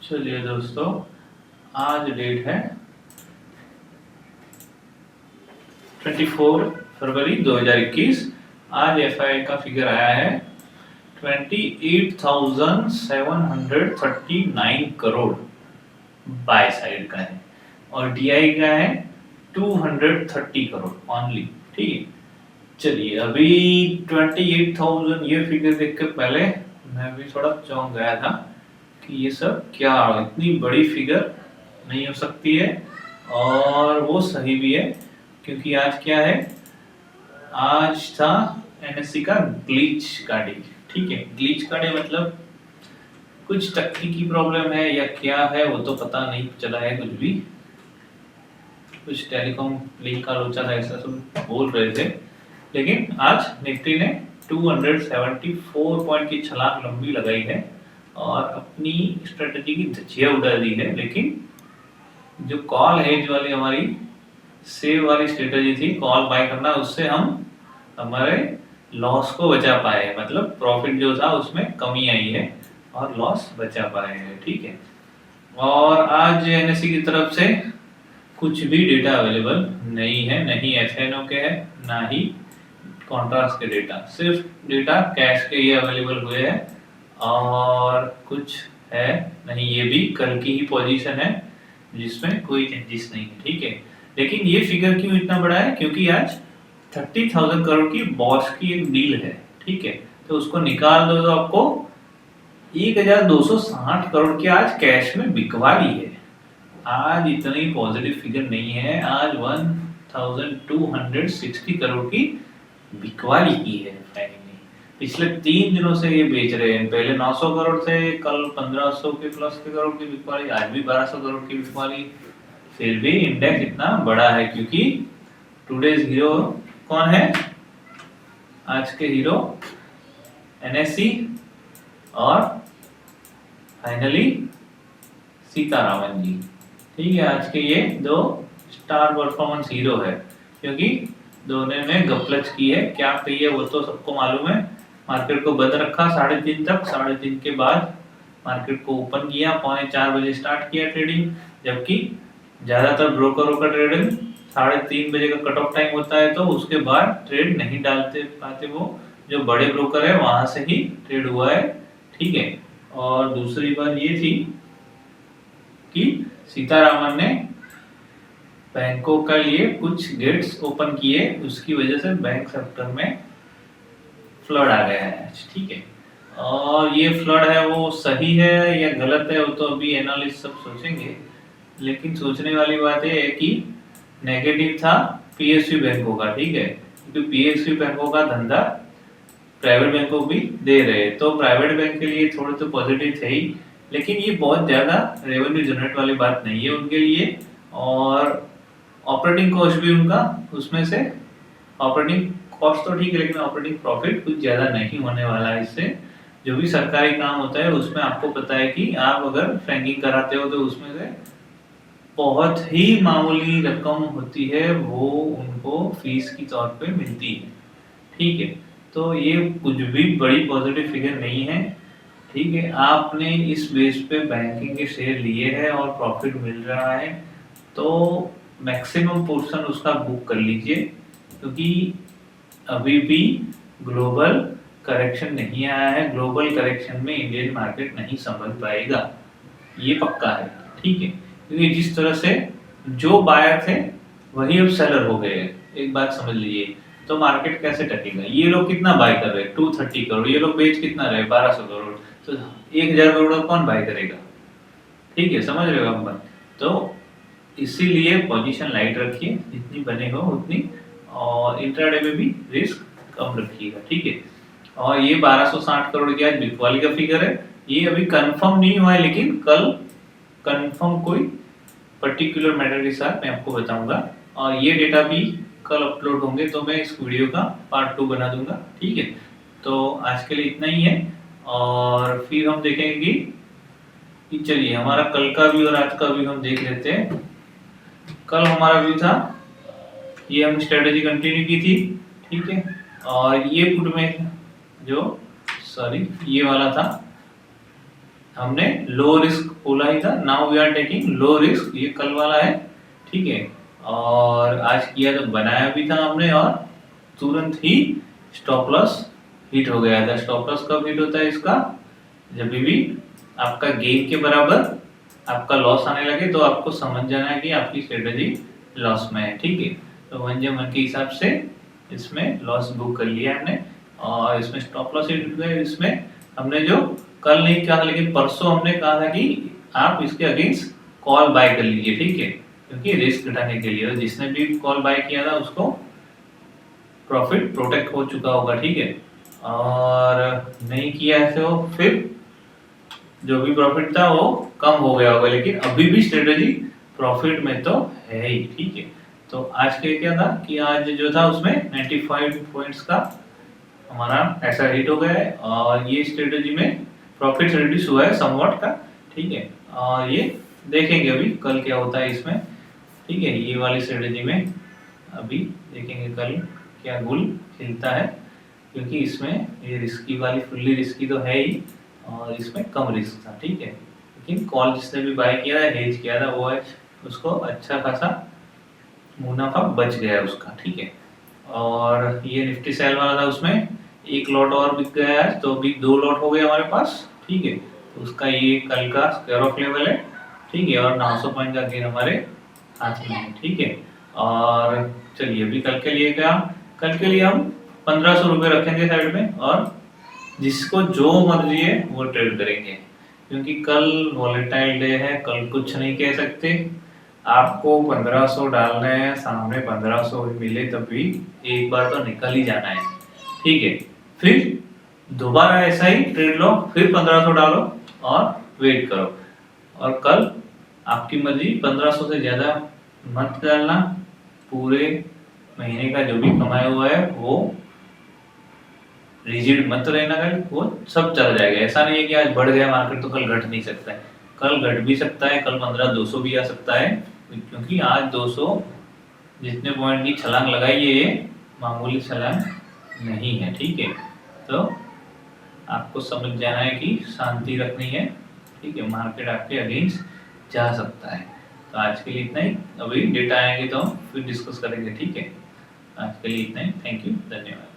चलिए दोस्तों, आज डेट है 24 फरवरी 2021। आज एफआई का फिगर आया है 28,739 करोड़ बाय साइड का है और डीआई का है 230 करोड़ ऑनली। ठीक है, चलिए अभी 28,000 ये फिगर देख कर पहले मैं भी थोड़ा चौंक गया था कि ये सब क्या, इतनी बड़ी फिगर नहीं हो सकती है। और वो सही भी है क्योंकि आज क्या है, आज था एनएससी का ग्लिच का डे। ठीक है, ग्लिच का डे मतलब कुछ तकनीकी प्रॉब्लम है या क्या है वो तो पता नहीं चला है कुछ भी। कुछ टेलीकॉम लिंक का लोचा था ऐसा सब बोल रहे थे, लेकिन आज निफ्टी ने 274 पॉइंट की छलांग लंबी लगाई है और अपनी स्ट्रेटजी की धज्जियां उड़ा दी है। लेकिन जो कॉल हेज वाली हमारी सेव वाली स्ट्रेटजी थी, कॉल बाय करना, उससे हम हमारे लॉस को बचा पाए, मतलब प्रॉफिट जो था उसमें कमी आई है और लॉस बचा पाए हैं। ठीक है, और आज एनएससी की तरफ से कुछ भी डेटा अवेलेबल नहीं है, नहीं एफएनओ के है ना ही कॉन्ट्रास्ट के डेटा, सिर्फ डेटा कैश के ये अवेलेबल हुए हैं और कुछ है नहीं। ये भी कल की ही पोजीशन है जिसमें कोई चेंजेस नहीं है। ठीक है, लेकिन ये फिगर क्यों इतना बड़ा है, क्योंकि आज 30,000 करोड़ की बॉश की एक डील है। ठीक है, तो उसको निकाल दो तो आपको 1,260 करोड़ की आज कैश में बिकवा ली है। आज इतनी पॉजिटिव फिगर नहीं है, आज 1,260 करोड़ की बिकवाली की है फाइनली। पिछले 3 दिनों से ये बेच रहे हैं, पहले 900 करोड़ थे, कल 1500 के प्लस के करोड़ की बिकवाली, आज भी 1200 करोड़ की बिकवाली। फिर भी इंडेक्स इतना बड़ा है क्योंकि टुडेज हीरो कौन है, आज के हीरो एनएससी और फाइनली सीतारामन जी। ठीक है, आज के ये दो स्टार परफॉर्मेंस हीरो है क्योंकि दोनों ने गपलच की है। क्या कही है वो तो सबको मालूम है। मार्केट को बंद रखा 3:30 तक, 3:30 के बाद मार्केट को ओपन किया, 3:45 स्टार्ट किया ट्रेडिंग, जबकि ज्यादातर ब्रोकरों का ट्रेडिंग 3:30 बजे का कट ऑफ टाइम होता है, तो उसके बाद ट्रेड नहीं डालते पाते वो जो बड़े ब्रोकर है, वहां से ही ट्रेड हुआ है। ठीक है, और दूसरी बात ये थी कि सीतारामन ने बैंकों के लिए कुछ गेट्स ओपन किए, उसकी वजह से बैंक सेक्टर में फ्लड आ गया है। ठीक है, और ये फ्लड है वो सही है या गलत है वो तो अभी एनालिस्ट सब सोचेंगे, लेकिन सोचने वाली बात ये है कि नेगेटिव था पीएसयू बैंकों का। ठीक है, क्योंकि पीएसयू बैंकों का धंधा प्राइवेट बैंकों भी दे रहे हैं, तो प्राइवेट बैंक के लिए थोड़े तो पॉजिटिव थे ही, लेकिन ये बहुत ज्यादा रेवेन्यू जनरेट वाली बात नहीं है उनके लिए। और ऑपरेटिंग कॉस्ट भी उनका उसमें से, ऑपरेटिंग कॉस्ट तो ठीक है लेकिन ऑपरेटिंग प्रॉफिट कुछ ज्यादा नहीं होने वाला है इससे। जो भी सरकारी काम होता है उसमें आपको पता है कि आप अगर फ्रैंकिंग कराते हो तो उसमें से बहुत ही मामूली रकम होती है, वो उनको फीस की तौर पे मिलती है। ठीक है, तो ये कुछ भी बड़ी पॉजिटिव फिगर नहीं है। ठीक है, आपने इस बेस पे बैंकिंग के शेयर लिए हैं और प्रॉफिट मिल रहा है तो मैक्सिमम पोर्शन उसका बुक कर लीजिए, क्योंकि अभी भी ग्लोबल करेक्शन नहीं आया है। ग्लोबल करेक्शन में इंडियन मार्केट नहीं संभल पाएगा, ये पक्का है। ठीक है, क्योंकि जिस तरह से जो बायर थे वही अब सेलर हो गए हैं, एक बात समझ लीजिए। तो मार्केट कैसे टकेगा, ये लोग कितना बाय कर रहे हैं 230 करोड़, ये लोग बेच कितना रहे 1200 करोड़, तो 1000 करोड़ कौन बाय करेगा। ठीक है, समझ रहे हो आप बात। तो इसीलिए पोजीशन लाइट रखिए, जितनी बने हो उतनी, और इंट्राडे में भी रिस्क कम रखिएगा। ठीक है, और ये 1260 करोड़ की आज बिकवाली का फिगर है, ये अभी कंफर्म नहीं हुआ है, लेकिन कल कंफर्म कोई पर्टिकुलर मैटर के साथ मैं आपको बताऊंगा, और ये डेटा भी कल अपलोड होंगे तो मैं इस वीडियो का पार्ट 2 बना दूंगा। ठीक है, तो आज के लिए इतना ही है और फिर हम देखेंगे कि चलिए हमारा कल का भी और आज का भी हम देख लेते हैं। कल हमारा व्यू था, ये हम स्ट्रेटेजी कंटिन्यू की थी। ठीक है, और ये पुट में जो सॉरी ये वाला था हमने लो रिस्क बोला ही था, now we are taking low risk, ये कल वाला है, ठीक है। और आज किया तो बनाया भी था हमने, और तुरंत ही स्टॉप लॉस हिट हो गया था। स्टॉप लॉस कब हिट होता है इसका, जब भी आपका गेन के बराबर आपका लॉस आने लगे तो आपको समझ जाना है कि आपकी स्ट्रेटेजी लॉस में है, ठीक है। तो 1/1 के हिसाब से इसमें लॉस बुक कर लिया हमने, और इसमें स्टॉप लॉस हिट गए। इसमें हमने जो कल नहीं कहा था, लेकिन परसों हमने कहा था कि आप इसके अगेंस्ट कॉल बाय कर लीजिए, ठीक है, क्योंकि रिस्क घटाने के लिए। जिसने भी कॉल बाय किया था उसको प्रॉफिट प्रोटेक्ट हो चुका होगा, ठीक है। और नहीं किया है तो फिर जो भी प्रॉफिट था वो कम हो गया होगा, लेकिन अभी भी स्ट्रेटेजी प्रॉफिट में तो है ही, ठीक है। तो आज के क्या था कि आज जो था उसमें 95 पॉइंट्स का हमारा ऐसा हिट हो गया है, और ये स्ट्रेटेजी में प्रॉफिट रिड्यूस हुआ है समवॉट का, ठीक है। और ये देखेंगे अभी कल क्या होता है इसमें, ठीक है। ये वाली स्ट्रेटेजी में अभी देखेंगे कल क्या गुल खिलता है, क्योंकि इसमें ये रिस्की वाली फुल्ली रिस्की तो है ही, और इसमें कम रिस्क था, ठीक है। लेकिन कॉल जिसने भी बाय किया है, हेज किया था, वो है उसको अच्छा खासा मुनाफा बच गया है उसका, ठीक है। और ये निफ्टी सेल वाला था, उसमें एक लॉट और बिक गया है, तो अभी 2 लॉट हो गए हमारे पास, ठीक है। तो उसका ये कल का स्क्वायर ऑफ लेवल है, ठीक है। और 900 पॉइंट का गेन हमारे हाथ में है, ठीक है। और चलिए अभी कल के लिए क्या, कल के लिए हम 1500 रुपये रखेंगे साइड में, और जिसको जो मर्जी है वो ट्रेड करेंगे, क्योंकि कल वॉलेटाइल डे है, कल कुछ नहीं कह सकते। आपको 1500 डालना है, सामने 1500 मिले तब भी एक बार तो निकल ही जाना है, ठीक है। फिर दोबारा ऐसा ही ट्रेड लो, फिर 1500 डालो और वेट करो। और कल आपकी मर्जी, 1500 से ज्यादा मत डालना, पूरे महीने का जो भी कमाया हुआ है वो रिजिड मत रहना, कल वो सब चला जाएगा। ऐसा नहीं है कि आज बढ़ गया मार्केट तो कल घट नहीं सकता है, कल घट भी सकता है, कल 15,200 भी आ सकता है, क्योंकि आज 200 जितने पॉइंट की छलांग लगाई है ये मामूली छलांग नहीं है, ठीक है। तो आपको समझ जाना है कि शांति रखनी है, ठीक है। मार्केट आपके अगेंस्ट जा सकता है। तो आज के लिए इतना ही, अभी डेटा आएंगे तो हम फिर डिस्कस करेंगे, ठीक है। आज के लिए इतना ही, थैंक यू, धन्यवाद।